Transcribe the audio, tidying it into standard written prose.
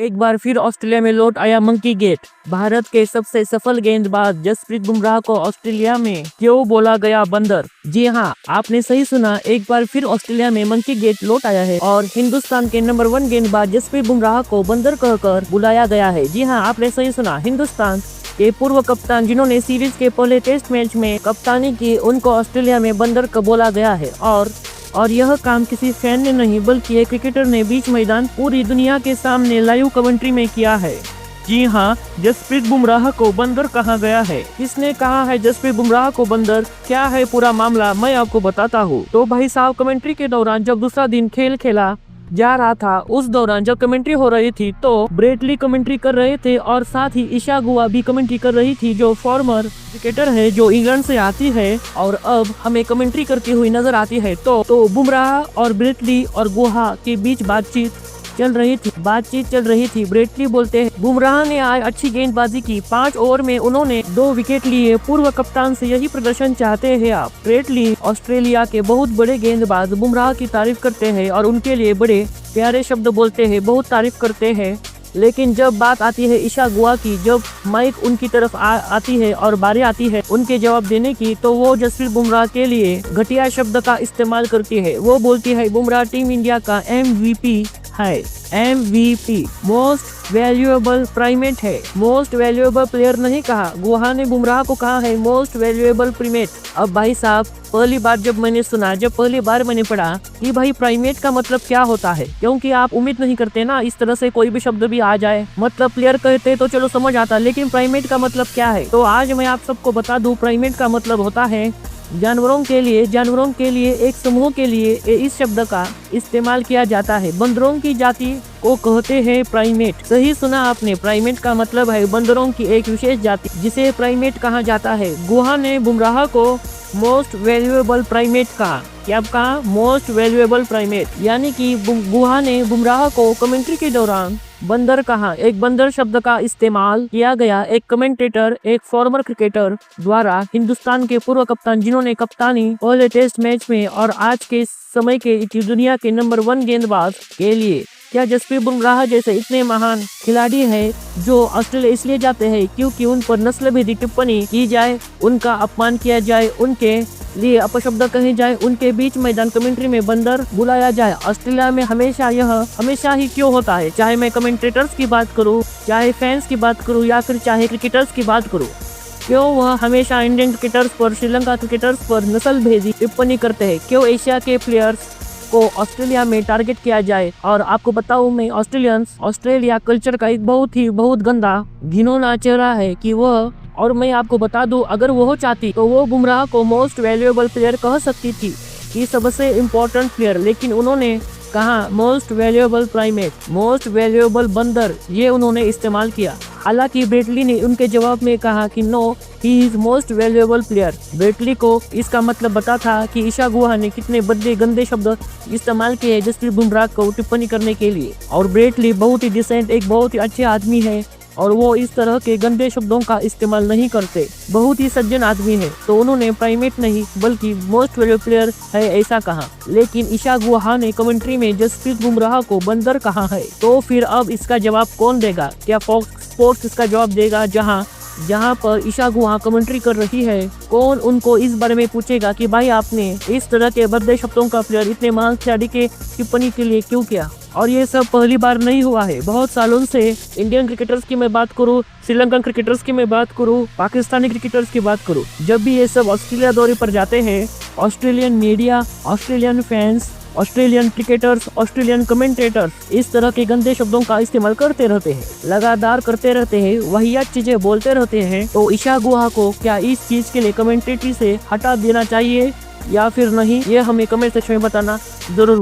एक बार फिर ऑस्ट्रेलिया में लौट आया मंकी गेट। भारत के सबसे सफल गेंदबाज जसप्रीत बुमराह को ऑस्ट्रेलिया में क्यों बोला गया बंदर? जी हाँ, आपने सही सुना, एक बार फिर ऑस्ट्रेलिया में मंकी गेट लौट आया है और हिंदुस्तान के नंबर 1 गेंदबाज जसप्रीत बुमराह को बंदर कहकर बुलाया गया है। जी हाँ, आपने सही सुना, हिंदुस्तान के पूर्व कप्तान जिन्होंने सीरीज के पहले टेस्ट मैच में कप्तानी की, उनको ऑस्ट्रेलिया में बंदर बोला गया है। और यह काम किसी फैन ने नहीं बल्कि एक क्रिकेटर ने बीच मैदान पूरी दुनिया के सामने लाइव कमेंट्री में किया है। जी हाँ, जसप्रीत बुमराह को बंदर कहा गया है। किसने कहा है जसप्रीत बुमराह को बंदर? क्या है पूरा मामला, मैं आपको बताता हूँ। तो भाई साहब, कमेंट्री के दौरान जब दूसरा दिन खेल खेला जा रहा था, उस दौरान जब कमेंट्री हो रही थी तो ब्रेट ली कमेंट्री कर रहे थे और साथ ही ईशा गुहा भी कमेंट्री कर रही थी, जो फॉर्मर क्रिकेटर है, जो इंग्लैंड से आती है और अब हमें कमेंट्री करती हुई नजर आती है। तो बुमराह और ब्रेट ली और गुहा के बीच बातचीत चल रही थी। ब्रेट ली बोलते हैं, बुमराह ने आज अच्छी गेंदबाजी की, 5 ओवर में उन्होंने 2 विकेट लिए। पूर्व कप्तान से यही प्रदर्शन चाहते हैं आप। ब्रेट ली ऑस्ट्रेलिया के बहुत बड़े गेंदबाज बुमराह की तारीफ करते हैं और उनके लिए बड़े प्यारे शब्द बोलते हैं, बहुत तारीफ करते हैं। लेकिन जब बात आती है ईशा गुहा की, जब माइक उनकी तरफ आती है और बारी आती है उनके जवाब देने की, तो वो जसप्रीत बुमराह के लिए घटिया शब्द का इस्तेमाल करती है। वो बोलती है बुमराह टीम इंडिया का MVP है, MVP मोस्ट वैल्यूएबल प्राइमेट है, मोस्ट वैल्यूएबल प्लेयर नहीं कहा। गुहा ने बुमराह को कहा है मोस्ट वैल्यूएबल प्राइमेट। अब भाई साहब, पहली बार मैंने पढ़ा कि भाई प्राइमेट का मतलब क्या होता है, क्योंकि आप उम्मीद नहीं करते ना इस तरह से कोई भी शब्द भी आ जाए। मतलब प्लेयर कहते तो चलो समझ आता, लेकिन प्राइमेट का मतलब क्या है? तो आज मैं आप सबको बता दूं, प्राइमेट का मतलब होता है जानवरों के लिए एक समूह के लिए इस शब्द का इस्तेमाल किया जाता है। बंदरों की जाति को कहते हैं प्राइमेट। सही सुना आपने, प्राइमेट का मतलब है बंदरों की एक विशेष जाति, जिसे प्राइमेट कहा जाता है। गुहा ने बुमराह को मोस्ट वैल्यूएबल प्राइमेट कहा। क्या कहा? मोस्ट वैल्यूएबल प्राइमेट, यानी कि गुहा ने बुमराह को कमेंट्री के दौरान बंदर कहा। एक बंदर शब्द का इस्तेमाल किया गया एक कमेंटेटर, एक फॉर्मर क्रिकेटर द्वारा हिंदुस्तान के पूर्व कप्तान जिन्होंने कप्तानी पहले टेस्ट मैच में और आज के समय के दुनिया के नंबर 1 गेंदबाज के लिए। क्या जसप्रीत बुमराह जैसे इतने महान खिलाड़ी हैं जो ऑस्ट्रेलिया इसलिए जाते हैं क्योंकि उन पर नस्लभेदी टिप्पणी की जाए, उनका अपमान किया जाए, उनके लिए अपशब्द कहे जाए, उनके बीच मैदान कमेंट्री में बंदर बुलाया जाए। ऑस्ट्रेलिया में हमेशा ही क्यों होता है? चाहे मैं कमेंटेटर्स की बात करूं, चाहे फैंस की बात करूं या फिर चाहे क्रिकेटर्स की बात करूं, क्यों वह हमेशा इंडियन क्रिकेटर्स पर, श्रीलंका क्रिकेटर्स पर नस्लभेदी टिप्पणी करते हैं? क्यों एशिया के प्लेयर्स को ऑस्ट्रेलिया में टारगेट किया जाए? और आपको बताऊं मैं, ऑस्ट्रेलिया कल्चर का एक बहुत गंदा घिनौना चेहरा है कि वह, और मैं आपको बता दूं, अगर वो चाहती तो वो बुमराह को मोस्ट वैल्यूएबल प्लेयर कह सकती थी कि सबसे इम्पोर्टेंट प्लेयर, लेकिन उन्होंने कहा most valuable primate, most valuable बंदर, ये उन्होंने इस्तेमाल किया। हालांकि ब्रेट ली ने उनके जवाब में कहा कि no, he is most valuable player. Brett Lee को इसका मतलब पता था कि ईशा गुहा ने कितने गंदे शब्द इस्तेमाल किए जसप्रीत बुमराह को टिप्पणी करने के लिए। और ब्रेट ली बहुत ही डिसेंट, एक बहुत ही अच्छे आदमी है और वो इस तरह के गंदे शब्दों का इस्तेमाल नहीं करते, बहुत ही सज्जन आदमी है। तो उन्होंने प्राइमेट नहीं बल्कि मोस्ट वैल्यूएबल प्लेयर है ऐसा कहा। लेकिन ईशा गुहा ने कमेंट्री में जसप्रीत बुमराह को बंदर कहा है। तो फिर अब इसका जवाब कौन देगा? क्या फॉक्स स्पोर्ट्स इसका जवाब देगा? जहां पर ईशा गुहा कमेंट्री कर रही है, कौन उनको इस बारे में पूछेगा कि भाई आपने इस तरह के भद्दे शब्दों का प्लेयर इतने महान खिलाड़ी के टिप्पणी के लिए क्यों किया? और ये सब पहली बार नहीं हुआ है, बहुत सालों से इंडियन क्रिकेटर्स की मैं बात करूं, श्रीलंकन क्रिकेटर्स की मैं बात करूं, पाकिस्तानी क्रिकेटर्स की बात करूं, जब भी ये सब ऑस्ट्रेलिया दौरे पर जाते हैं, Australian media, Australian fans, Australian cricketers, Australian commentators इस तरह के गंदे शब्दों का इस्तेमाल करते रहते हैं, लगातार करते रहते हैं, वाहियात चीजें बोलते रहते हैं। तो ईशा गुहा को क्या इस चीज के लिए कमेंटेटरी से हटा देना चाहिए या फिर नहीं, ये हमें कमेंट सेक्शन में बताना जरूर।